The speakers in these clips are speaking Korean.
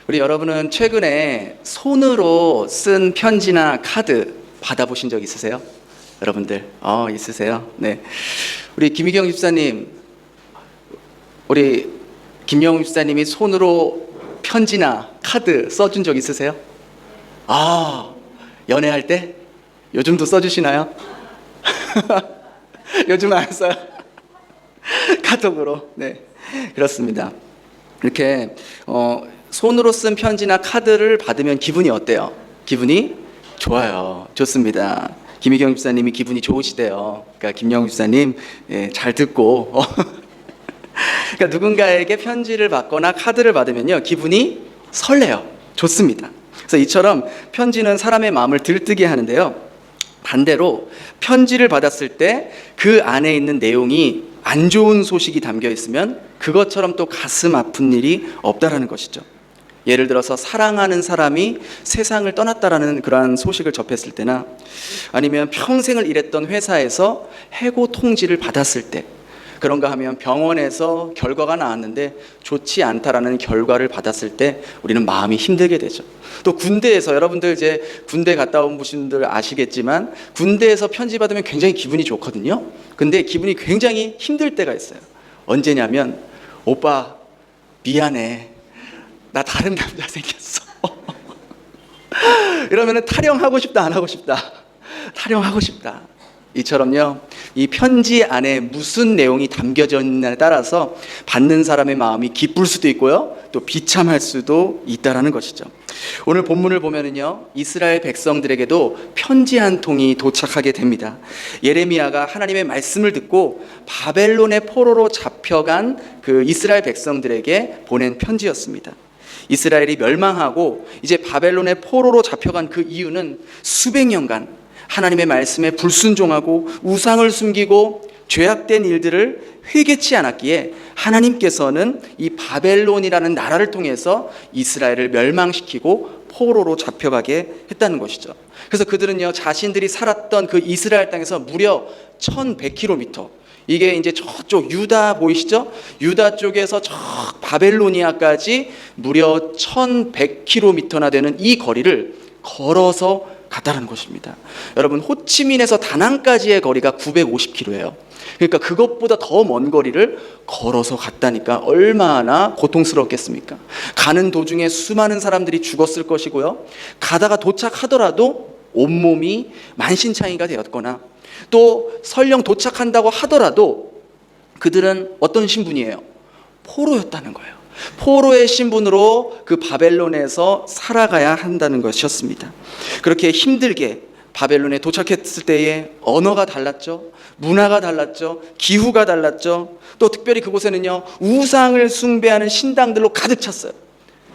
우리 여러분은 최근에 손으로 쓴 편지나 카드 받아보신 적 있으세요? 여러분들, 있으세요? 네. 우리 김희경 집사님, 우리 김영웅 집사님이 손으로 편지나 카드 써준 적 있으세요? 연애할 때? 요즘도 써주시나요? 요즘 안 써요? 카톡으로. 네, 그렇습니다. 이렇게 손으로 쓴 편지나 카드를 받으면 기분이 어때요? 기분이 좋아요. 좋습니다. 김희경 집사님이 기분이 좋으시대요. 그러니까 김영웅 집사님, 잘 듣고 그러니까 누군가에게 편지를 받거나 카드를 받으면요, 기분이 설레요. 좋습니다. 그래서 이처럼 편지는 사람의 마음을 들뜨게 하는데요, 반대로 편지를 받았을 때 그 안에 있는 내용이 안 좋은 소식이 담겨 있으면 그것처럼 또 가슴 아픈 일이 없다라는 것이죠. 예를 들어서 사랑하는 사람이 세상을 떠났다라는 그러한 소식을 접했을 때나, 아니면 평생을 일했던 회사에서 해고 통지를 받았을 때, 그런가 하면 병원에서 결과가 나왔는데 좋지 않다라는 결과를 받았을 때 우리는 마음이 힘들게 되죠. 또 군대에서, 여러분들 이제 군대 갔다 온 분들 아시겠지만 군대에서 편지 받으면 굉장히 기분이 좋거든요. 근데 기분이 굉장히 힘들 때가 있어요. 언제냐면, 오빠 미안해, 나 다른 남자 생겼어. 이러면은 타령하고 싶다, 안 하고 싶다? 타령하고 싶다. 이처럼요, 이 편지 안에 무슨 내용이 담겨져 있느냐에 따라서 받는 사람의 마음이 기쁠 수도 있고요, 또 비참할 수도 있다라는 것이죠. 오늘 본문을 보면은요, 이스라엘 백성들에게도 편지 한 통이 도착하게 됩니다. 예레미야가 하나님의 말씀을 듣고 바벨론의 포로로 잡혀간 그 이스라엘 백성들에게 보낸 편지였습니다. 이스라엘이 멸망하고 이제 바벨론의 포로로 잡혀간 그 이유는 수백 년간 하나님의 말씀에 불순종하고 우상을 숨기고 죄악된 일들을 회개치 않았기에 하나님께서는 이 바벨론이라는 나라를 통해서 이스라엘을 멸망시키고 포로로 잡혀가게 했다는 것이죠. 그래서 그들은요, 자신들이 살았던 그 이스라엘 땅에서 무려 1100km, 이게 이제 저쪽 유다 보이시죠? 유다 쪽에서 저 바벨로니아까지 무려 1100km나 되는 이 거리를 걸어서 갔다는 것입니다. 여러분, 호치민에서 다낭까지의 거리가 950km예요. 그러니까 그것보다 더 먼 거리를 걸어서 갔다니까 얼마나 고통스럽겠습니까? 가는 도중에 수많은 사람들이 죽었을 것이고요, 가다가 도착하더라도 온몸이 만신창이가 되었거나, 또 설령 도착한다고 하더라도 그들은 어떤 신분이에요? 포로였다는 거예요. 포로의 신분으로 그 바벨론에서 살아가야 한다는 것이었습니다. 그렇게 힘들게 바벨론에 도착했을 때에 언어가 달랐죠, 문화가 달랐죠, 기후가 달랐죠. 또 특별히 그곳에는요, 우상을 숭배하는 신당들로 가득 찼어요.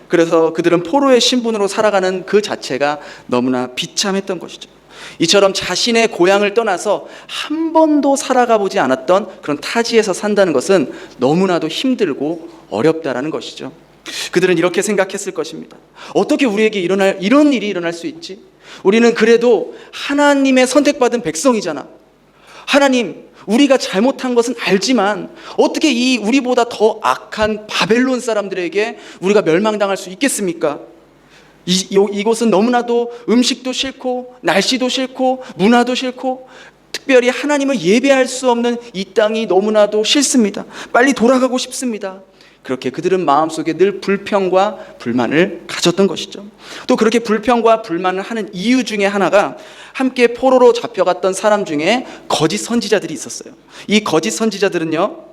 그래서 그들은 포로의 신분으로 살아가는 그 자체가 너무나 비참했던 것이죠. 이처럼 자신의 고향을 떠나서 한 번도 살아가 보지 않았던 그런 타지에서 산다는 것은 너무나도 힘들고 어렵다라는 것이죠. 그들은 이렇게 생각했을 것입니다. 어떻게 우리에게 이런 일이 일어날 수 있지? 우리는 그래도 하나님의 선택받은 백성이잖아. 하나님, 우리가 잘못한 것은 알지만 어떻게 이 우리보다 더 악한 바벨론 사람들에게 우리가 멸망당할 수 있겠습니까? 이곳은 너무나도 음식도 싫고 날씨도 싫고 문화도 싫고 특별히 하나님을 예배할 수 없는 이 땅이 너무나도 싫습니다. 빨리 돌아가고 싶습니다. 그렇게 그들은 마음속에 늘 불평과 불만을 가졌던 것이죠. 또 그렇게 불평과 불만을 하는 이유 중에 하나가, 함께 포로로 잡혀갔던 사람 중에 거짓 선지자들이 있었어요. 이 거짓 선지자들은요,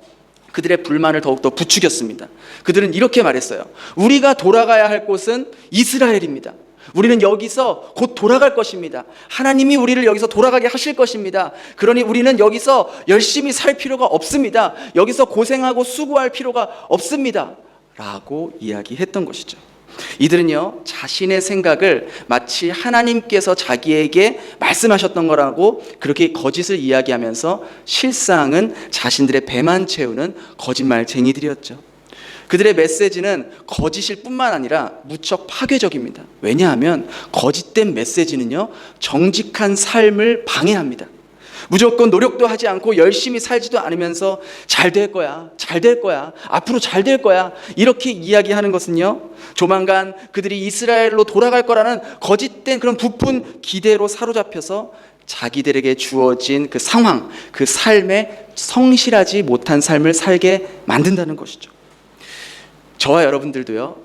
그들의 불만을 더욱더 부추겼습니다. 그들은 이렇게 말했어요. 우리가 돌아가야 할 곳은 이스라엘입니다. 우리는 여기서 곧 돌아갈 것입니다. 하나님이 우리를 여기서 돌아가게 하실 것입니다. 그러니 우리는 여기서 열심히 살 필요가 없습니다. 여기서 고생하고 수고할 필요가 없습니다. 라고 이야기했던 것이죠. 이들은요, 자신의 생각을 마치 하나님께서 자기에게 말씀하셨던 거라고 그렇게 거짓을 이야기하면서 실상은 자신들의 배만 채우는 거짓말쟁이들이었죠. 그들의 메시지는 거짓일 뿐만 아니라 무척 파괴적입니다. 왜냐하면 거짓된 메시지는요, 정직한 삶을 방해합니다. 무조건 노력도 하지 않고 열심히 살지도 않으면서 잘 될 거야, 잘 될 거야, 앞으로 잘 될 거야, 이렇게 이야기하는 것은요, 조만간 그들이 이스라엘로 돌아갈 거라는 거짓된 그런 부푼 기대로 사로잡혀서 자기들에게 주어진 그 상황, 그 삶에 성실하지 못한 삶을 살게 만든다는 것이죠. 저와 여러분들도요,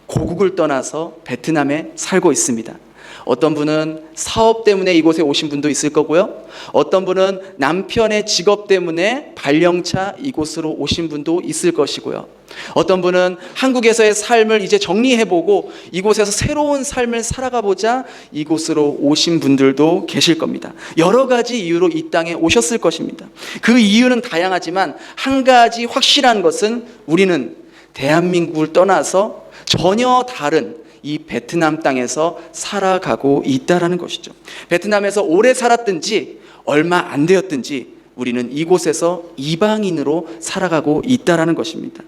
고국을 떠나서 베트남에 살고 있습니다. 어떤 분은 사업 때문에 이곳에 오신 분도 있을 거고요, 어떤 분은 남편의 직업 때문에 발령차 이곳으로 오신 분도 있을 것이고요, 어떤 분은 한국에서의 삶을 이제 정리해보고 이곳에서 새로운 삶을 살아가보자 이곳으로 오신 분들도 계실 겁니다. 여러 가지 이유로 이 땅에 오셨을 것입니다. 그 이유는 다양하지만 한 가지 확실한 것은 우리는 대한민국을 떠나서 전혀 다른 이 베트남 땅에서 살아가고 있다라는 것이죠. 베트남에서 오래 살았든지 얼마 안 되었든지 우리는 이곳에서 이방인으로 살아가고 있다라는 것입니다.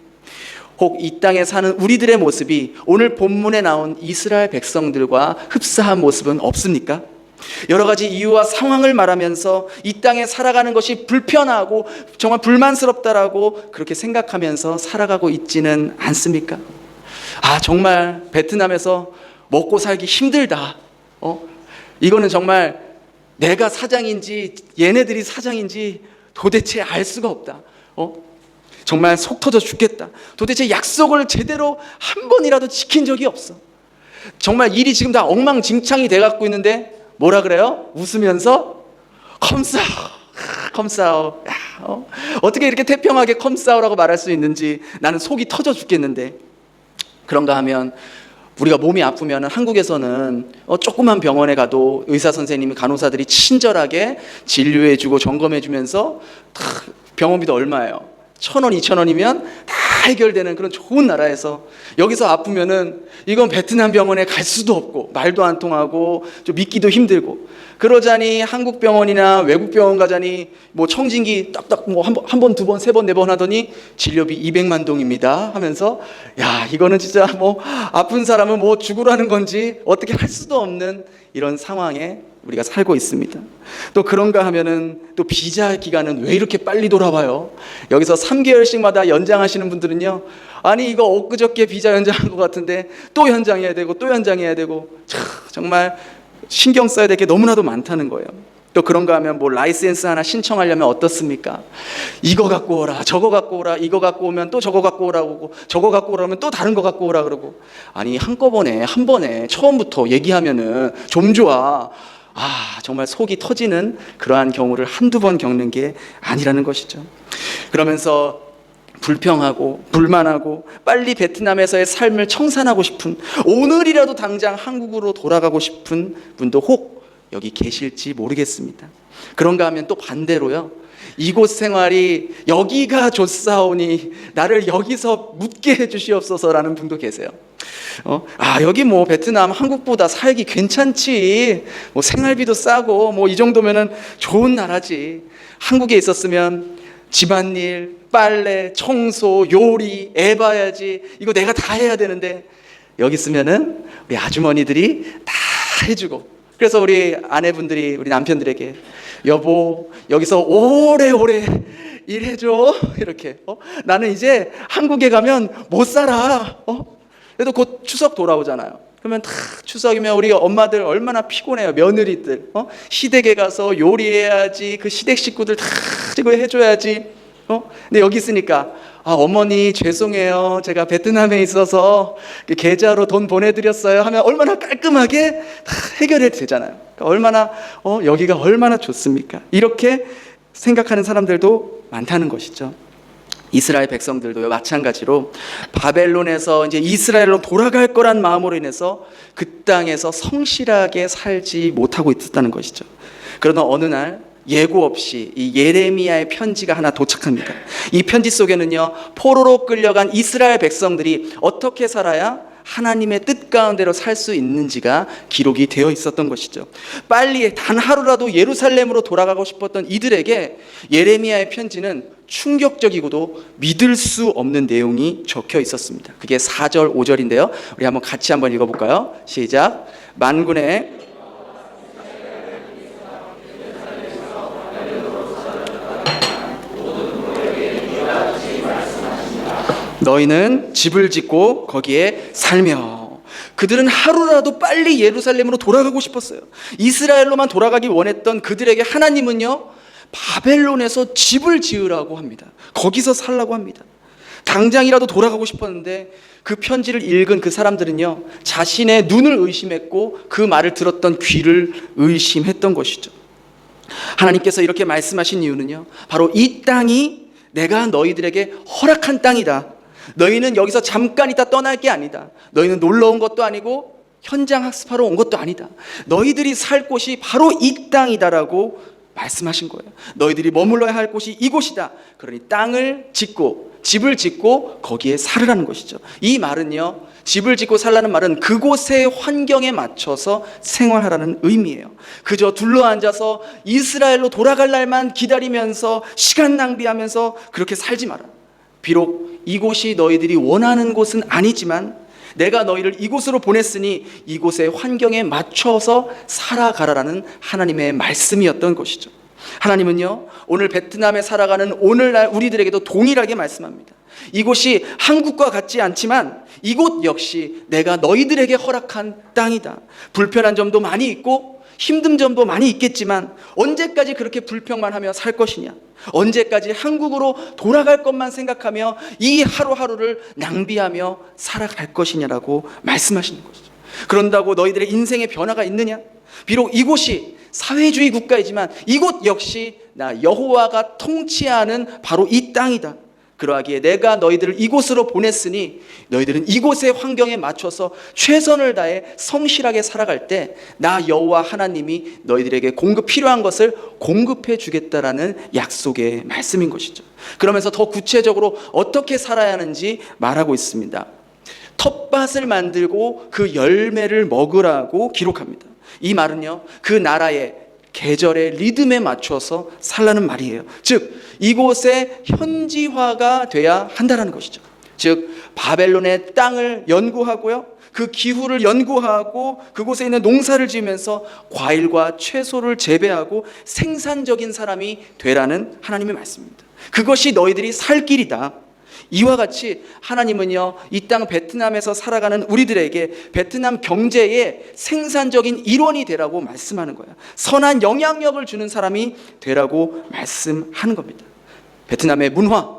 혹 이 땅에 사는 우리들의 모습이 오늘 본문에 나온 이스라엘 백성들과 흡사한 모습은 없습니까? 여러 가지 이유와 상황을 말하면서 이 땅에 살아가는 것이 불편하고 정말 불만스럽다라고 그렇게 생각하면서 살아가고 있지는 않습니까? 정말 베트남에서 먹고 살기 힘들다. 이거는 정말 내가 사장인지 얘네들이 사장인지 도대체 알 수가 없다. 정말 속 터져 죽겠다. 도대체 약속을 제대로 한 번이라도 지킨 적이 없어. 정말 일이 지금 다 엉망진창이 돼갖고 있는데 뭐라 그래요? 웃으면서 컴싸오, 컴싸오. 어떻게 이렇게 태평하게 컴싸오라고 말할 수 있는지 나는 속이 터져 죽겠는데, 그런가 하면 우리가 몸이 아프면 한국에서는 조그만 병원에 가도 의사 선생님이 간호사들이 친절하게 진료해주고 점검해주면서 병원비도 얼마예요? 1,000원, 2,000원이면 다 해결되는 그런 좋은 나라에서 여기서 아프면은 이건 베트남 병원에 갈 수도 없고 말도 안 통하고 좀 믿기도 힘들고, 그러자니 한국 병원이나 외국 병원 가자니 뭐 청진기 딱딱 뭐 한 번, 두 번, 세 번, 네 번 하더니 진료비 200만 동입니다 하면서, 야, 이거는 진짜 뭐 아픈 사람은 뭐 죽으라는 건지 어떻게 할 수도 없는 이런 상황에 우리가 살고 있습니다. 또 그런가 하면은 또 비자 기간은 왜 이렇게 빨리 돌아와요? 여기서 3개월씩마다 연장하시는 분들은요, 아니 이거 엊그저께 비자 연장한 것 같은데 또 연장해야 되고 또 연장해야 되고, 정말 신경 써야 될 게 너무나도 많다는 거예요. 또 그런가 하면 뭐 라이센스 하나 신청하려면 어떻습니까? 이거 갖고 오라, 저거 갖고 오라, 이거 갖고 오면 또 저거 갖고 오라고 하고, 저거 갖고 오라면 또 다른 거 갖고 오라 그러고, 아니 한꺼번에 한 번에 처음부터 얘기하면은 좀 좋아. 정말 속이 터지는 그러한 경우를 한두 번 겪는 게 아니라는 것이죠. 그러면서 불평하고 불만하고 빨리 베트남에서의 삶을 청산하고 싶은, 오늘이라도 당장 한국으로 돌아가고 싶은 분도 혹 여기 계실지 모르겠습니다. 그런가 하면 또 반대로요, 이곳 생활이 여기가 좋사오니 나를 여기서 묻게 해주시옵소서라는 분도 계세요. 여기 뭐 베트남 한국보다 살기 괜찮지, 뭐 생활비도 싸고 뭐 이 정도면은 좋은 나라지. 한국에 있었으면 집안일, 빨래, 청소, 요리, 애 봐야지, 이거 내가 다 해야 되는데 여기 있으면은 우리 아주머니들이 다 해주고, 그래서 우리 아내분들이 우리 남편들에게 여보 여기서 오래오래 일해줘 이렇게. 나는 이제 한국에 가면 못 살아. 그래도 곧 추석 돌아오잖아요. 그러면 다 추석이면 우리 엄마들 얼마나 피곤해요. 며느리들 시댁에 가서 요리해야지, 그 시댁 식구들 다 이거 해줘야지. 근데 여기 있으니까 어머니 죄송해요, 제가 베트남에 있어서 계좌로 돈 보내드렸어요 하면 얼마나 깔끔하게 다 해결이 되잖아요. 그러니까 얼마나 여기가 얼마나 좋습니까? 이렇게 생각하는 사람들도 많다는 것이죠. 이스라엘 백성들도 마찬가지로 바벨론에서 이제 이스라엘로 돌아갈 거란 마음으로 인해서 그 땅에서 성실하게 살지 못하고 있었다는 것이죠. 그러나 어느 날 예고 없이 이 예레미야의 편지가 하나 도착합니다. 이 편지 속에는요, 포로로 끌려간 이스라엘 백성들이 어떻게 살아야 하나님의 뜻 가운데로 살 수 있는지가 기록이 되어 있었던 것이죠. 빨리 단 하루라도 예루살렘으로 돌아가고 싶었던 이들에게 예레미야의 편지는 충격적이고도 믿을 수 없는 내용이 적혀 있었습니다. 그게 4절, 5절인데요. 우리 한번 같이 한번 읽어볼까요? 시작. 만군의 너희는 집을 짓고 거기에 살며. 그들은 하루라도 빨리 예루살렘으로 돌아가고 싶었어요. 이스라엘로만 돌아가기 원했던 그들에게 하나님은요, 바벨론에서 집을 지으라고 합니다. 거기서 살라고 합니다. 당장이라도 돌아가고 싶었는데 그 편지를 읽은 그 사람들은요, 자신의 눈을 의심했고 그 말을 들었던 귀를 의심했던 것이죠. 하나님께서 이렇게 말씀하신 이유는요, 바로 이 땅이 내가 너희들에게 허락한 땅이다. 너희는 여기서 잠깐 있다 떠날 게 아니다. 너희는 놀러 온 것도 아니고 현장 학습하러 온 것도 아니다. 너희들이 살 곳이 바로 이 땅이다라고 말씀하신 거예요. 너희들이 머물러야 할 곳이 이곳이다. 그러니 땅을 짓고 집을 짓고 거기에 살으라는 것이죠. 이 말은요, 집을 짓고 살라는 말은 그곳의 환경에 맞춰서 생활하라는 의미예요. 그저 둘러앉아서 이스라엘로 돌아갈 날만 기다리면서 시간 낭비하면서 그렇게 살지 마라. 비록 이곳이 너희들이 원하는 곳은 아니지만 내가 너희를 이곳으로 보냈으니 이곳의 환경에 맞춰서 살아가라라는 하나님의 말씀이었던 것이죠. 하나님은요, 오늘 베트남에 살아가는 오늘날 우리들에게도 동일하게 말씀합니다. 이곳이 한국과 같지 않지만 이곳 역시 내가 너희들에게 허락한 땅이다. 불편한 점도 많이 있고 힘든 점도 많이 있겠지만 언제까지 그렇게 불평만 하며 살 것이냐? 언제까지 한국으로 돌아갈 것만 생각하며 이 하루하루를 낭비하며 살아갈 것이냐라고 말씀하시는 것이죠. 그런다고 너희들의 인생의 변화가 있느냐? 비록 이곳이 사회주의 국가이지만 이곳 역시 나 여호와가 통치하는 바로 이 땅이다. 그러하기에 내가 너희들을 이곳으로 보냈으니 너희들은 이곳의 환경에 맞춰서 최선을 다해 성실하게 살아갈 때 나 여호와 하나님이 너희들에게 필요한 것을 공급해 주겠다라는 약속의 말씀인 것이죠. 그러면서 더 구체적으로 어떻게 살아야 하는지 말하고 있습니다. 텃밭을 만들고 그 열매를 먹으라고 기록합니다. 이 말은요, 그 나라의 계절의 리듬에 맞춰서 살라는 말이에요. 즉 이곳의 현지화가 돼야 한다는 것이죠. 즉 바벨론의 땅을 연구하고요, 그 기후를 연구하고 그곳에 있는 농사를 지으면서 과일과 채소를 재배하고 생산적인 사람이 되라는 하나님의 말씀입니다. 그것이 너희들이 살 길이다. 이와 같이 하나님은요, 이 땅 베트남에서 살아가는 우리들에게 베트남 경제의 생산적인 일원이 되라고 말씀하는 거예요. 선한 영향력을 주는 사람이 되라고 말씀하는 겁니다. 베트남의 문화,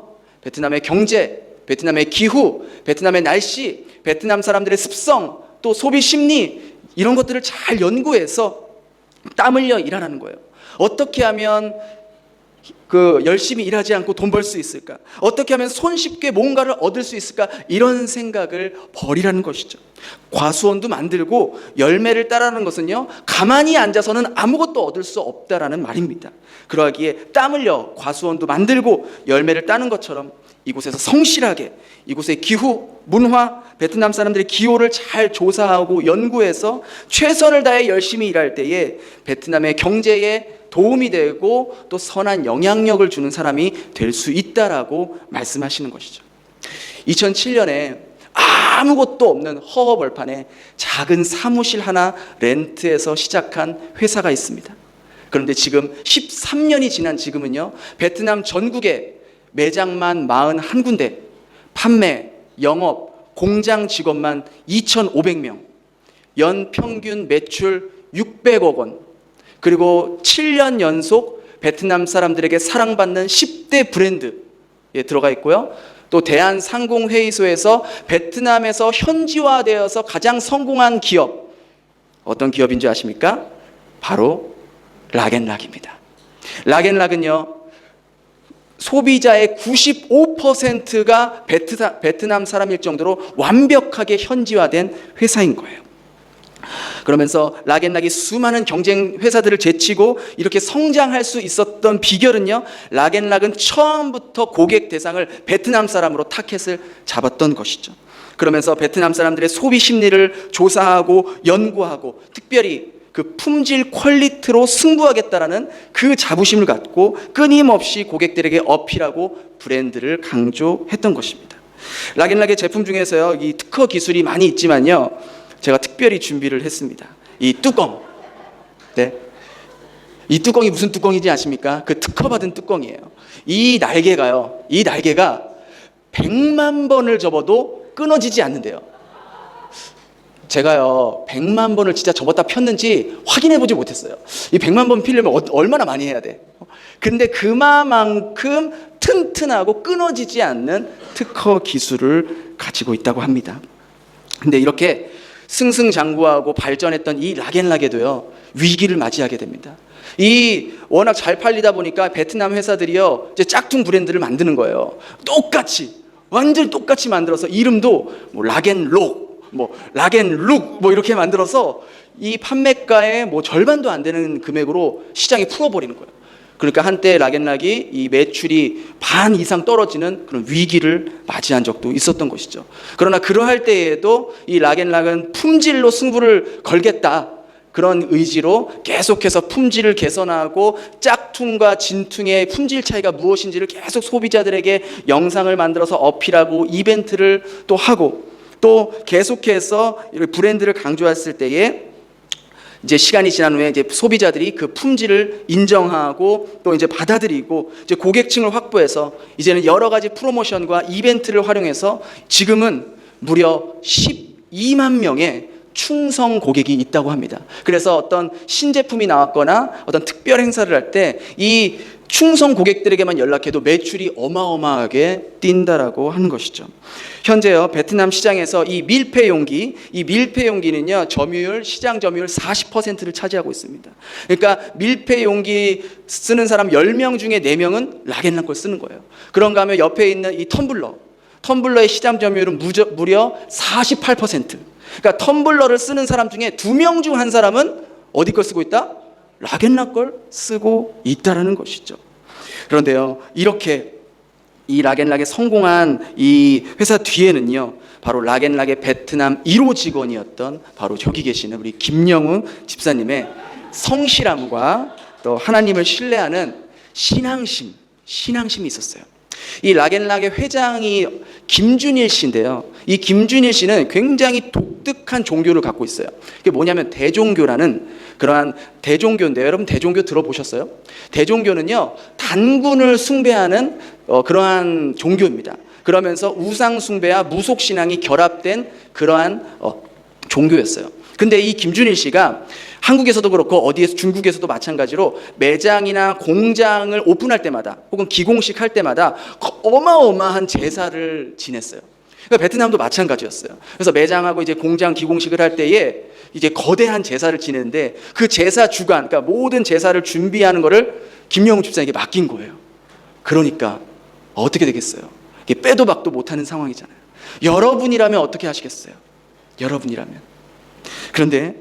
베트남의 경제, 베트남의 기후, 베트남의 날씨, 베트남 사람들의 습성, 또 소비 심리, 이런 것들을 잘 연구해서 땀 흘려 일하라는 거예요. 어떻게 하면 열심히 일하지 않고 돈 벌 수 있을까? 어떻게 하면 손쉽게 뭔가를 얻을 수 있을까? 이런 생각을 버리라는 것이죠. 과수원도 만들고 열매를 따라는 것은요, 가만히 앉아서는 아무것도 얻을 수 없다라는 말입니다. 그러하기에 땀 흘려 과수원도 만들고 열매를 따는 것처럼 이곳에서 성실하게 이곳의 기후, 문화, 베트남 사람들의 기호를 잘 조사하고 연구해서 최선을 다해 열심히 일할 때에 베트남의 경제에 도움이 되고 또 선한 영향력을 주는 사람이 될 수 있다라고 말씀하시는 것이죠. 2007년에 아무것도 없는 허허벌판에 작은 사무실 하나 렌트해서 시작한 회사가 있습니다. 그런데 지금 13년이 지난 지금은요, 베트남 전국에 매장만 41군데, 판매, 영업, 공장 직원만 2,500명, 연 평균 매출 600억 원, 그리고 7년 연속 베트남 사람들에게 사랑받는 10대 브랜드에 들어가 있고요. 또 대한상공회의소에서 베트남에서 현지화되어서 가장 성공한 기업, 어떤 기업인 줄 아십니까? 바로 락앤락입니다. 락앤락은요, 소비자의 95%가 베트남 사람일 정도로 완벽하게 현지화된 회사인 거예요. 그러면서 락앤락이 수많은 경쟁 회사들을 제치고 이렇게 성장할 수 있었던 비결은요, 락앤락은 처음부터 고객 대상을 베트남 사람으로 타켓을 잡았던 것이죠. 그러면서 베트남 사람들의 소비 심리를 조사하고 연구하고 특별히 그 품질 퀄리티로 승부하겠다라는 그 자부심을 갖고 끊임없이 고객들에게 어필하고 브랜드를 강조했던 것입니다. 락앤락의 제품 중에서요, 이 특허 기술이 많이 있지만요, 제가 특별히 준비를 했습니다. 이 뚜껑. 네. 이 뚜껑이 무슨 뚜껑인지 아십니까? 그 특허받은 뚜껑이에요. 이 날개가 100만 번을 접어도 끊어지지 않는데요. 제가요 100만 번을 진짜 접었다 폈는지 확인해 보지 못했어요. 이 100만 번 피려면 얼마나 많이 해야 돼? 근데 그만큼 튼튼하고 끊어지지 않는 특허 기술을 가지고 있다고 합니다. 근데 이렇게 승승장구하고 발전했던 이 락앤락에도요 위기를 맞이하게 됩니다. 이 워낙 잘 팔리다 보니까 베트남 회사들이요 이제 짝퉁 브랜드를 만드는 거예요. 똑같이 완전히 똑같이 만들어서 이름도 뭐 락앤록 뭐 락앤룩 뭐 이렇게 만들어서 이 판매가의 뭐 절반도 안 되는 금액으로 시장에 풀어버리는 거예요. 그러니까 한때 락앤락이 이 매출이 반 이상 떨어지는 그런 위기를 맞이한 적도 있었던 것이죠. 그러나 그러할 때에도 이 락앤락은 품질로 승부를 걸겠다, 그런 의지로 계속해서 품질을 개선하고 짝퉁과 진퉁의 품질 차이가 무엇인지를 계속 소비자들에게 영상을 만들어서 어필하고 이벤트를 또 하고, 또 계속해서 브랜드를 강조했을 때에 이제 시간이 지난 후에 이제 소비자들이 그 품질을 인정하고 또 이제 받아들이고 이제 고객층을 확보해서 이제는 여러 가지 프로모션과 이벤트를 활용해서 지금은 무려 12만 명의 충성 고객이 있다고 합니다. 그래서 어떤 신제품이 나왔거나 어떤 특별 행사를 할 때 이 충성 고객들에게만 연락해도 매출이 어마어마하게 뛴다라고 하는 것이죠. 현재요 베트남 시장에서 이 밀폐 용기는요 시장 점유율 40%를 차지하고 있습니다. 그러니까 밀폐 용기 쓰는 사람 10명 중에 4명은 락앤락 걸 쓰는 거예요. 그런가 하면 옆에 있는 이 텀블러의 시장 점유율은 무려 48%. 그러니까 텀블러를 쓰는 사람 중에 2명 중 1사람은 어디 걸 쓰고 있다? 락앤락 걸 쓰고 있다라는 것이죠. 그런데요, 이렇게 이 락앤락에 성공한 이 회사 뒤에는요, 바로 락앤락의 베트남 1호 직원이었던 바로 저기 계시는 우리 김영웅 집사님의 성실함과 또 하나님을 신뢰하는 신앙심이 있었어요. 이 락앤락의 회장이 김준일 씨인데요. 이 김준일 씨는 굉장히 독특한 종교를 갖고 있어요. 그게 뭐냐면 대종교라는 그러한 대종교인데요. 여러분 대종교 들어보셨어요? 대종교는요 단군을 숭배하는 그러한 종교입니다. 그러면서 우상 숭배와 무속 신앙이 결합된 그러한 종교였어요. 근데 이 김준일 씨가 한국에서도 그렇고 어디에서 중국에서도 마찬가지로 매장이나 공장을 오픈할 때마다 혹은 기공식 할 때마다 어마어마한 제사를 지냈어요. 그러니까 베트남도 마찬가지였어요. 그래서 매장하고 이제 공장 기공식을 할 때에 이제 거대한 제사를 지내는데 그 제사 주관, 그러니까 모든 제사를 준비하는 거를 김영웅 집사에게 맡긴 거예요. 그러니까 어떻게 되겠어요? 이게 빼도 박도 못하는 상황이잖아요. 여러분이라면 어떻게 하시겠어요? 여러분이라면. 그런데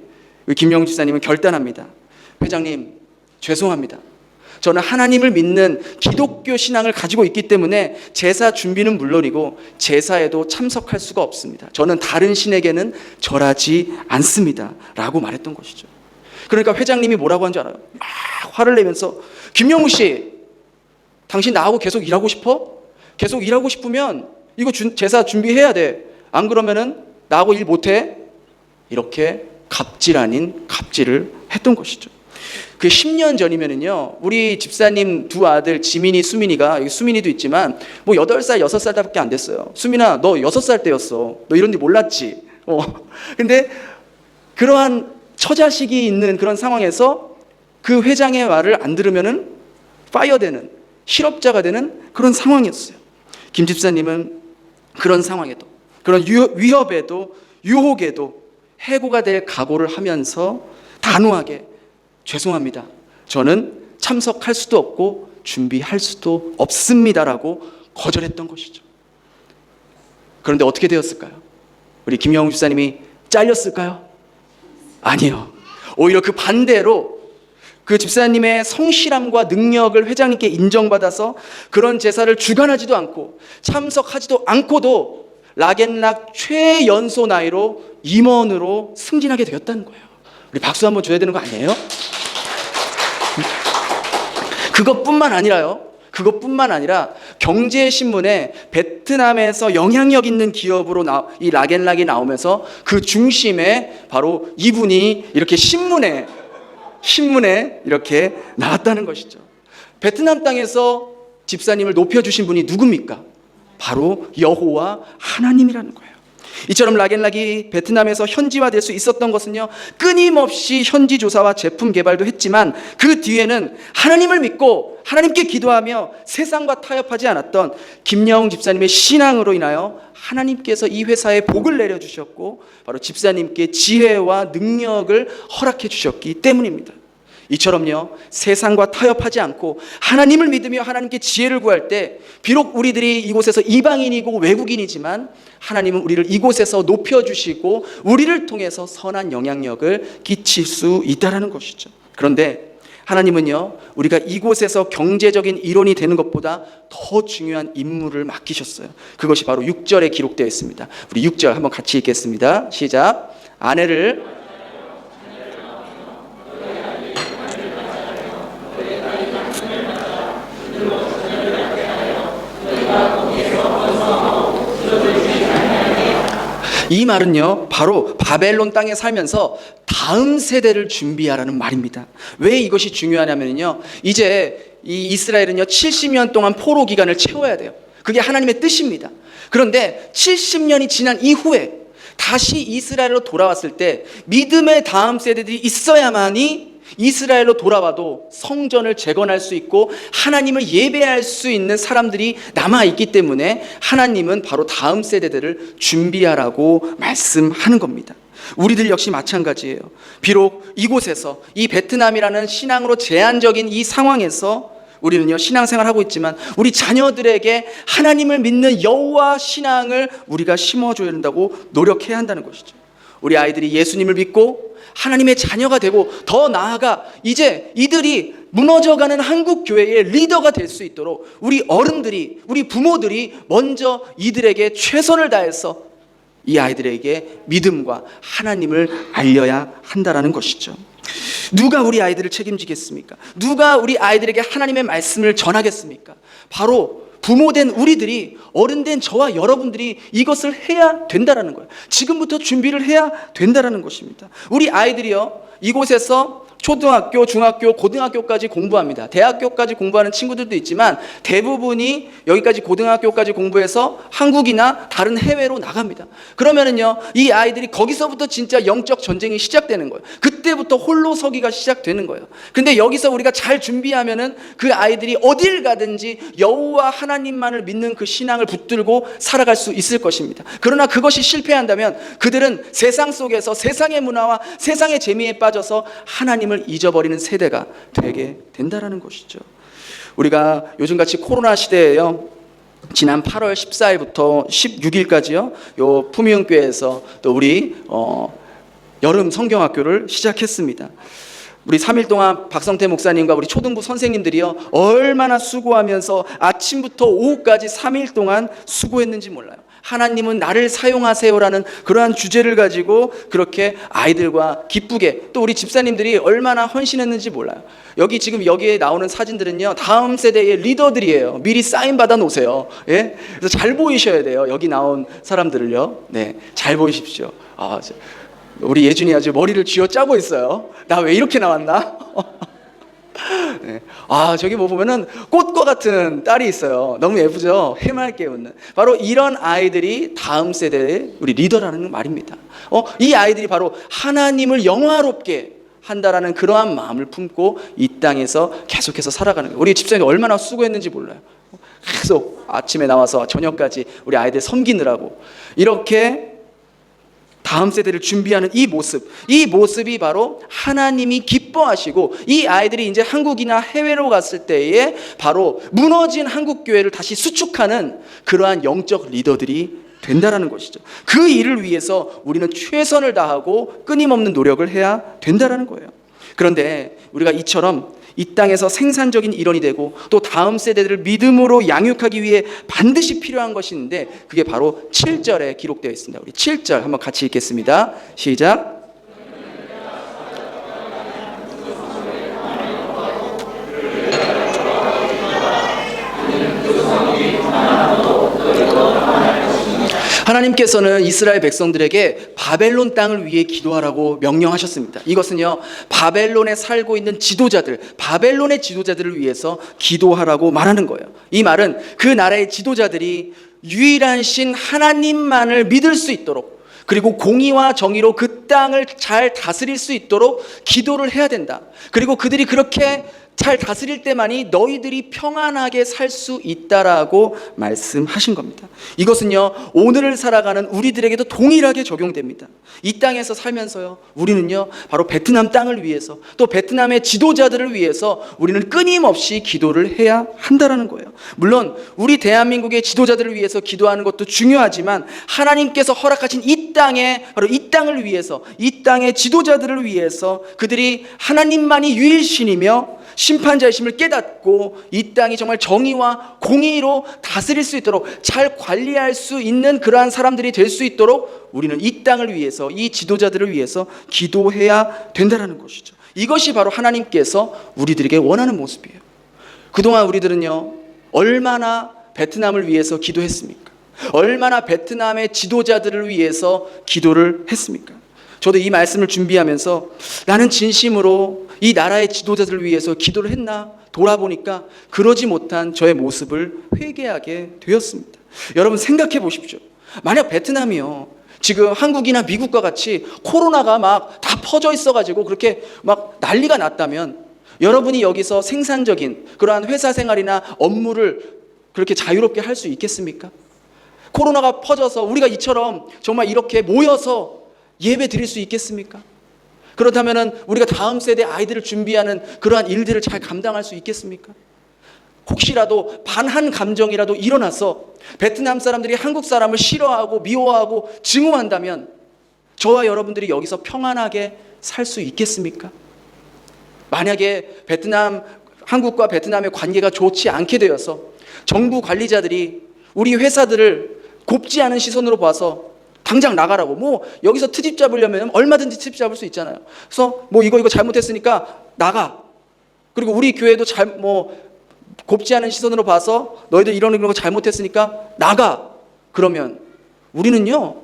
김영웅 집사님은 결단합니다. 회장님, 죄송합니다. 저는 하나님을 믿는 기독교 신앙을 가지고 있기 때문에 제사 준비는 물론이고 제사에도 참석할 수가 없습니다. 저는 다른 신에게는 절하지 않습니다. 라고 말했던 것이죠. 그러니까 회장님이 뭐라고 한 줄 알아요? 막 화를 내면서, 김영웅 씨, 당신 나하고 계속 일하고 싶어? 계속 일하고 싶으면 이거 제사 준비해야 돼. 안 그러면은 나하고 일 못해? 이렇게 갑질 아닌 갑질을 했던 것이죠. 그 10년 전이면은요, 우리 집사님 두 아들 지민이, 수민이가, 여기 수민이도 있지만 뭐 8살, 6살밖에 안 됐어요. 수민아, 너 6살 때였어. 너 이런 데 몰랐지? 근데 그러한 처자식이 있는 그런 상황에서 그 회장의 말을 안 들으면은 파이어되는, 실업자가 되는 그런 상황이었어요. 김 집사님은 그런 상황에도, 그런 위협에도, 유혹에도 해고가 될 각오를 하면서 단호하게, 죄송합니다. 저는 참석할 수도 없고 준비할 수도 없습니다라고 거절했던 것이죠. 그런데 어떻게 되었을까요? 우리 김영웅 집사님이 잘렸을까요? 아니요. 오히려 그 반대로 그 집사님의 성실함과 능력을 회장님께 인정받아서 그런 제사를 주관하지도 않고 참석하지도 않고도 락앤락 최연소 나이로 임원으로 승진하게 되었다는 거예요. 우리 박수 한번 줘야 되는 거 아니에요? 그것뿐만 아니라 경제신문에 베트남에서 영향력 있는 기업으로 이 락앤락이 나오면서 그 중심에 바로 이분이 이렇게 신문에 이렇게 나왔다는 것이죠. 베트남 땅에서 집사님을 높여주신 분이 누굽니까? 바로 여호와 하나님이라는 거예요. 이처럼 락앤락이 베트남에서 현지화될 수 있었던 것은요, 끊임없이 현지 조사와 제품 개발도 했지만 그 뒤에는 하나님을 믿고 하나님께 기도하며 세상과 타협하지 않았던 김여웅 집사님의 신앙으로 인하여 하나님께서 이 회사에 복을 내려주셨고 바로 집사님께 지혜와 능력을 허락해 주셨기 때문입니다. 이처럼요, 세상과 타협하지 않고 하나님을 믿으며 하나님께 지혜를 구할 때 비록 우리들이 이곳에서 이방인이고 외국인이지만 하나님은 우리를 이곳에서 높여주시고 우리를 통해서 선한 영향력을 끼칠 수 있다는 것이죠. 그런데 하나님은요, 우리가 이곳에서 경제적인 일원이 되는 것보다 더 중요한 임무를 맡기셨어요. 그것이 바로 6절에 기록되어 있습니다. 우리 6절 한번 같이 읽겠습니다. 시작. 아내를 이 말은요, 바로 바벨론 땅에 살면서 다음 세대를 준비하라는 말입니다. 왜 이것이 중요하냐면요, 이제 이 이스라엘은요 70년 동안 포로 기간을 채워야 돼요. 그게 하나님의 뜻입니다. 그런데 70년이 지난 이후에 다시 이스라엘로 돌아왔을 때 믿음의 다음 세대들이 있어야만이 이스라엘로 돌아와도 성전을 재건할 수 있고 하나님을 예배할 수 있는 사람들이 남아있기 때문에 하나님은 바로 다음 세대들을 준비하라고 말씀하는 겁니다. 우리들 역시 마찬가지예요. 비록 이곳에서 이 베트남이라는 신앙으로 제한적인 이 상황에서 우리는요 신앙생활하고 있지만 우리 자녀들에게 하나님을 믿는 여호와 신앙을 우리가 심어줘야 된다고 노력해야 한다는 것이죠. 우리 아이들이 예수님을 믿고 하나님의 자녀가 되고 더 나아가 이제 이들이 무너져가는 한국 교회의 리더가 될 수 있도록 우리 어른들이, 우리 부모들이 먼저 이들에게 최선을 다해서 이 아이들에게 믿음과 하나님을 알려야 한다는 것이죠. 누가 우리 아이들을 책임지겠습니까? 누가 우리 아이들에게 하나님의 말씀을 전하겠습니까? 바로 부모된 우리들이, 어른된 저와 여러분들이 이것을 해야 된다는 거예요. 지금부터 준비를 해야 된다는 것입니다. 우리 아이들이요, 이곳에서 초등학교, 중학교, 고등학교까지 공부합니다. 대학교까지 공부하는 친구들도 있지만 대부분이 여기까지 고등학교까지 공부해서 한국이나 다른 해외로 나갑니다. 그러면은요, 이 아이들이 거기서부터 진짜 영적 전쟁이 시작되는 거예요. 그때부터 홀로 서기가 시작되는 거예요. 근데 여기서 우리가 잘 준비하면은 그 아이들이 어딜 가든지 여호와 하나님만을 믿는 그 신앙을 붙들고 살아갈 수 있을 것입니다. 그러나 그것이 실패한다면 그들은 세상 속에서 세상의 문화와 세상의 재미에 빠져서 하나님을 잊어버리는 세대가 되게 된다는 것이죠. 우리가 요즘같이 코로나 시대에요, 지난 8월 14일부터 16일까지요, 요 푸미흥교회에서 또 우리 여름 성경학교를 시작했습니다. 우리 3일 동안 박성태 목사님과 우리 초등부 선생님들이요 얼마나 수고하면서 아침부터 오후까지 3일 동안 수고했는지 몰라요. 하나님은 나를 사용하세요라는 그러한 주제를 가지고 그렇게 아이들과 기쁘게, 또 우리 집사님들이 얼마나 헌신했는지 몰라요. 여기 지금 여기에 나오는 사진들은요 다음 세대의 리더들이에요. 미리 사인 받아 놓으세요. 예? 그래서 잘 보이셔야 돼요. 여기 나온 사람들을요. 네, 잘 보이십시오. 우리 예준이 아주 머리를 쥐어짜고 있어요. 나 왜 이렇게 나왔나? 네. 저기 뭐 보면은 꽃과 같은 딸이 있어요. 너무 예쁘죠? 해맑게 웃는. 바로 이런 아이들이 다음 세대의 우리 리더라는 말입니다. 이 아이들이 바로 하나님을 영화롭게 한다라는 그러한 마음을 품고 이 땅에서 계속해서 살아가는 거예요. 우리 집사님이 얼마나 수고했는지 몰라요. 계속 아침에 나와서 저녁까지 우리 아이들 섬기느라고 이렇게 다음 세대를 준비하는 이 모습이 바로 하나님이 기뻐하시고 이 아이들이 이제 한국이나 해외로 갔을 때에 바로 무너진 한국 교회를 다시 수축하는 그러한 영적 리더들이 된다라는 것이죠. 그 일을 위해서 우리는 최선을 다하고 끊임없는 노력을 해야 된다라는 거예요. 그런데 우리가 이처럼 이 땅에서 생산적인 일원이 되고 또 다음 세대들을 믿음으로 양육하기 위해 반드시 필요한 것이 있는데 그게 바로 7절에 기록되어 있습니다. 우리 7절 한번 같이 읽겠습니다. 시작. 하나님께서는 이스라엘 백성들에게 바벨론 땅을 위해 기도하라고 명령하셨습니다. 이것은요 바벨론에 살고 있는 지도자들, 바벨론의 지도자들을 위해서 기도하라고 말하는 거예요. 이 말은 그 나라의 지도자들이 유일한 신 하나님만을 믿을 수 있도록, 그리고 공의와 정의로 그 땅을 잘 다스릴 수 있도록 기도를 해야 된다. 그리고 그들이 그렇게 잘 다스릴 때만이 너희들이 평안하게 살 수 있다라고 말씀하신 겁니다. 이것은요, 오늘을 살아가는 우리들에게도 동일하게 적용됩니다. 이 땅에서 살면서요, 우리는요, 바로 베트남 땅을 위해서, 또 베트남의 지도자들을 위해서 우리는 끊임없이 기도를 해야 한다라는 거예요. 물론 우리 대한민국의 지도자들을 위해서 기도하는 것도 중요하지만, 하나님께서 허락하신 이 땅에, 바로 이 땅을 위해서, 이 땅의 지도자들을 위해서 그들이 하나님만이 유일신이며 심판자이심을 깨닫고 이 땅이 정말 정의와 공의로 다스릴 수 있도록, 잘 관리할 수 있는 그러한 사람들이 될 수 있도록 우리는 이 땅을 위해서, 이 지도자들을 위해서 기도해야 된다는 것이죠. 이것이 바로 하나님께서 우리들에게 원하는 모습이에요. 그동안 우리들은요, 얼마나 베트남을 위해서 기도했습니까? 얼마나 베트남의 지도자들을 위해서 기도를 했습니까? 저도 이 말씀을 준비하면서 나는 진심으로 이 나라의 지도자들을 위해서 기도를 했나 돌아보니까 그러지 못한 저의 모습을 회개하게 되었습니다. 여러분 생각해 보십시오. 만약 베트남이요, 지금 한국이나 미국과 같이 코로나가 막 다 퍼져 있어가지고 그렇게 막 난리가 났다면, 여러분이 여기서 생산적인 그러한 회사 생활이나 업무를 그렇게 자유롭게 할 수 있겠습니까? 코로나가 퍼져서 우리가 이처럼 정말 이렇게 모여서 예배 드릴 수 있겠습니까? 그렇다면 우리가 다음 세대 아이들을 준비하는 그러한 일들을 잘 감당할 수 있겠습니까? 혹시라도 반한 감정이라도 일어나서 베트남 사람들이 한국 사람을 싫어하고 미워하고 증오한다면 저와 여러분들이 여기서 평안하게 살 수 있겠습니까? 만약에 한국과 베트남의 관계가 좋지 않게 되어서 정부 관리자들이 우리 회사들을 곱지 않은 시선으로 봐서 당장 나가라고, 뭐 여기서 트집 잡으려면 얼마든지 트집 잡을 수 있잖아요. 그래서 뭐 이거 잘못했으니까 나가. 그리고 우리 교회도 곱지 않은 시선으로 봐서 너희들 이런 거 잘못했으니까 나가. 그러면 우리는요,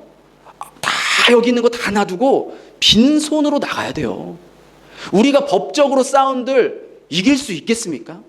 다 여기 있는 거 다 놔두고 빈손으로 나가야 돼요. 우리가 법적으로 싸움들 이길 수 있겠습니까?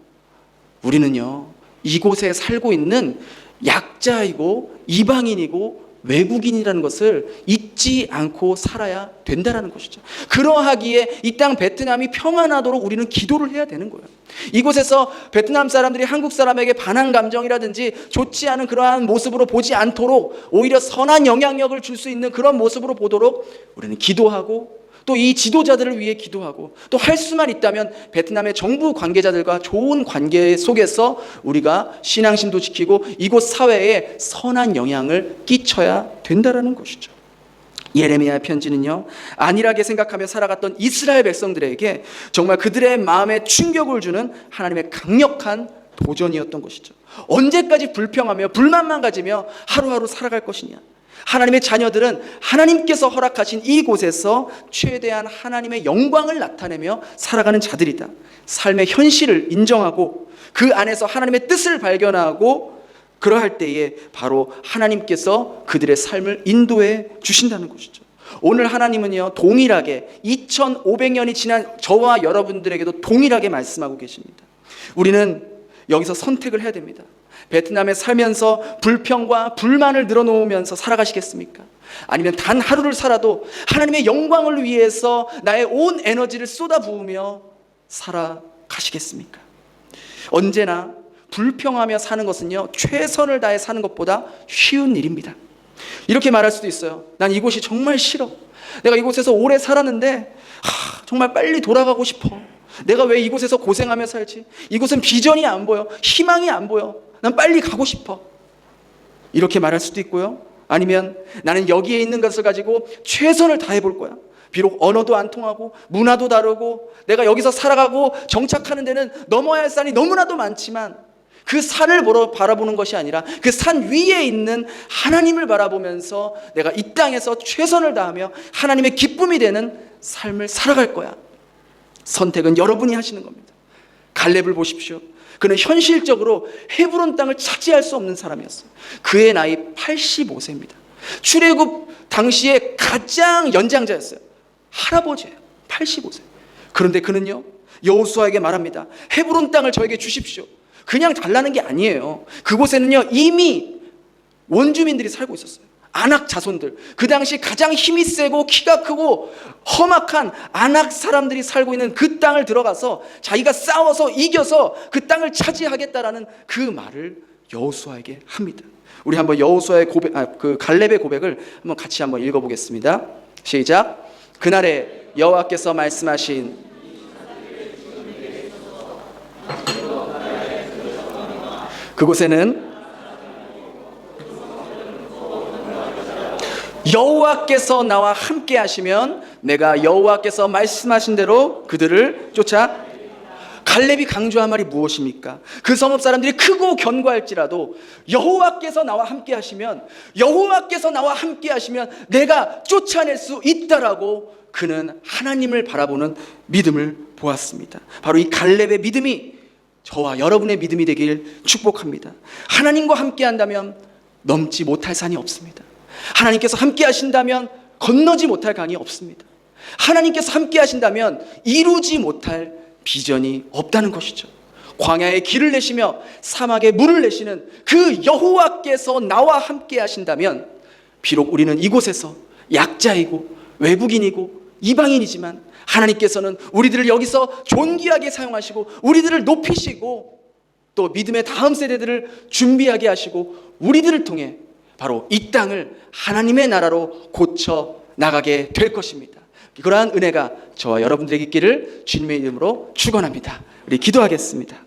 우리는요, 이곳에 살고 있는 약자이고 이방인이고 외국인이라는 것을 잊지 않고 살아야 된다는 것이죠. 그러하기에 이 땅 베트남이 평안하도록 우리는 기도를 해야 되는 거예요. 이곳에서 베트남 사람들이 한국 사람에게 반한 감정이라든지 좋지 않은 그러한 모습으로 보지 않도록, 오히려 선한 영향력을 줄 수 있는 그런 모습으로 보도록 우리는 기도하고, 또 이 지도자들을 위해 기도하고, 또 할 수만 있다면 베트남의 정부 관계자들과 좋은 관계 속에서 우리가 신앙심도 지키고 이곳 사회에 선한 영향을 끼쳐야 된다는 것이죠. 예레미야 편지는요, 안일하게 생각하며 살아갔던 이스라엘 백성들에게 정말 그들의 마음에 충격을 주는 하나님의 강력한 도전이었던 것이죠. 언제까지 불평하며 불만만 가지며 하루하루 살아갈 것이냐? 하나님의 자녀들은 하나님께서 허락하신 이곳에서 최대한 하나님의 영광을 나타내며 살아가는 자들이다. 삶의 현실을 인정하고 그 안에서 하나님의 뜻을 발견하고, 그러할 때에 바로 하나님께서 그들의 삶을 인도해 주신다는 것이죠. 오늘 하나님은요, 동일하게 2500년이 지난 저와 여러분들에게도 동일하게 말씀하고 계십니다. 우리는 여기서 선택을 해야 됩니다. 베트남에 살면서 불평과 불만을 늘어놓으면서 살아가시겠습니까? 아니면 단 하루를 살아도 하나님의 영광을 위해서 나의 온 에너지를 쏟아부으며 살아가시겠습니까? 언제나 불평하며 사는 것은요, 최선을 다해 사는 것보다 쉬운 일입니다. 이렇게 말할 수도 있어요. 난 이곳이 정말 싫어. 내가 이곳에서 오래 살았는데 정말 빨리 돌아가고 싶어. 내가 왜 이곳에서 고생하며 살지? 이곳은 비전이 안 보여. 희망이 안 보여. 난 빨리 가고 싶어. 이렇게 말할 수도 있고요. 아니면 나는 여기에 있는 것을 가지고 최선을 다해 볼 거야. 비록 언어도 안 통하고 문화도 다르고 내가 여기서 살아가고 정착하는 데는 넘어야 할 산이 너무나도 많지만, 그 산을 바라보는 것이 아니라 그 산 위에 있는 하나님을 바라보면서 내가 이 땅에서 최선을 다하며 하나님의 기쁨이 되는 삶을 살아갈 거야. 선택은 여러분이 하시는 겁니다. 갈렙을 보십시오. 그는 현실적으로 헤브론 땅을 차지할 수 없는 사람이었어요. 그의 나이 85세입니다. 출애굽 당시에 가장 연장자였어요. 할아버지예요. 85세. 그런데 그는요, 여호수아에게 말합니다. 헤브론 땅을 저에게 주십시오. 그냥 달라는 게 아니에요. 그곳에는요, 이미 원주민들이 살고 있었어요. 아낙 자손들, 그 당시 가장 힘이 세고 키가 크고 험악한 아낙 사람들이 살고 있는 그 땅을 들어가서 자기가 싸워서 이겨서 그 땅을 차지하겠다라는 그 말을 여호수아에게 합니다. 우리 한번 여호수아의 고백, 그 갈렙의 고백을 한번 같이 한번 읽어보겠습니다. 시작. 그날에 여호와께서 말씀하신 그곳에는 여호와께서 나와 함께 하시면 내가 여호와께서 말씀하신 대로 그들을 쫓아. 갈렙이 강조한 말이 무엇입니까? 그 성읍 사람들이 크고 견고할지라도 여호와께서 나와 함께 하시면, 여호와께서 나와 함께 하시면 내가 쫓아낼 수 있다라고 그는 하나님을 바라보는 믿음을 보았습니다. 바로 이 갈렙의 믿음이 저와 여러분의 믿음이 되길 축복합니다. 하나님과 함께 한다면 넘지 못할 산이 없습니다. 하나님께서 함께 하신다면 건너지 못할 강이 없습니다. 하나님께서 함께 하신다면 이루지 못할 비전이 없다는 것이죠. 광야에 길을 내시며 사막에 물을 내시는 그 여호와께서 나와 함께 하신다면 비록 우리는 이곳에서 약자이고 외국인이고 이방인이지만 하나님께서는 우리들을 여기서 존귀하게 사용하시고 우리들을 높이시고 또 믿음의 다음 세대들을 준비하게 하시고 우리들을 통해 바로 이 땅을 하나님의 나라로 고쳐 나가게 될 것입니다. 그러한 은혜가 저와 여러분들에게 있기를 주님의 이름으로 축원합니다. 우리 기도하겠습니다.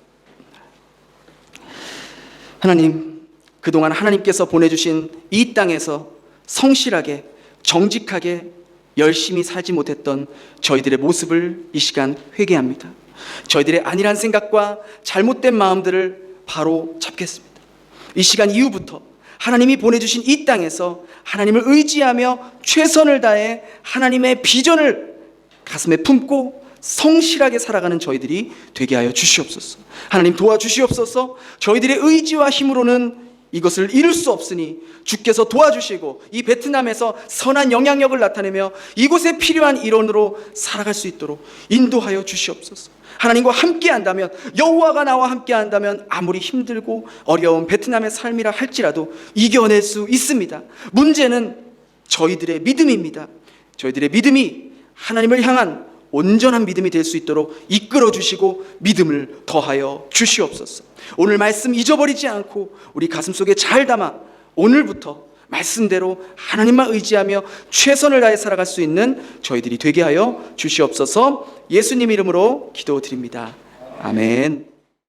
하나님, 그동안 하나님께서 보내주신 이 땅에서 성실하게 정직하게 열심히 살지 못했던 저희들의 모습을 이 시간 회개합니다. 저희들의 안일한 생각과 잘못된 마음들을 바로 잡겠습니다. 이 시간 이후부터 하나님이 보내주신 이 땅에서 하나님을 의지하며 최선을 다해 하나님의 비전을 가슴에 품고 성실하게 살아가는 저희들이 되게 하여 주시옵소서. 하나님 도와주시옵소서. 저희들의 의지와 힘으로는 이것을 이룰 수 없으니 주께서 도와주시고 이 베트남에서 선한 영향력을 나타내며 이곳에 필요한 일원으로 살아갈 수 있도록 인도하여 주시옵소서. 하나님과 함께 한다면, 여호와가 나와 함께 한다면 아무리 힘들고 어려운 베트남의 삶이라 할지라도 이겨낼 수 있습니다. 문제는 저희들의 믿음입니다. 저희들의 믿음이 하나님을 향한 온전한 믿음이 될 수 있도록 이끌어 주시고 믿음을 더하여 주시옵소서. 오늘 말씀 잊어버리지 않고 우리 가슴속에 잘 담아 오늘부터 말씀대로 하나님만 의지하며 최선을 다해 살아갈 수 있는 저희들이 되게 하여 주시옵소서. 예수님 이름으로 기도드립니다. 아멘.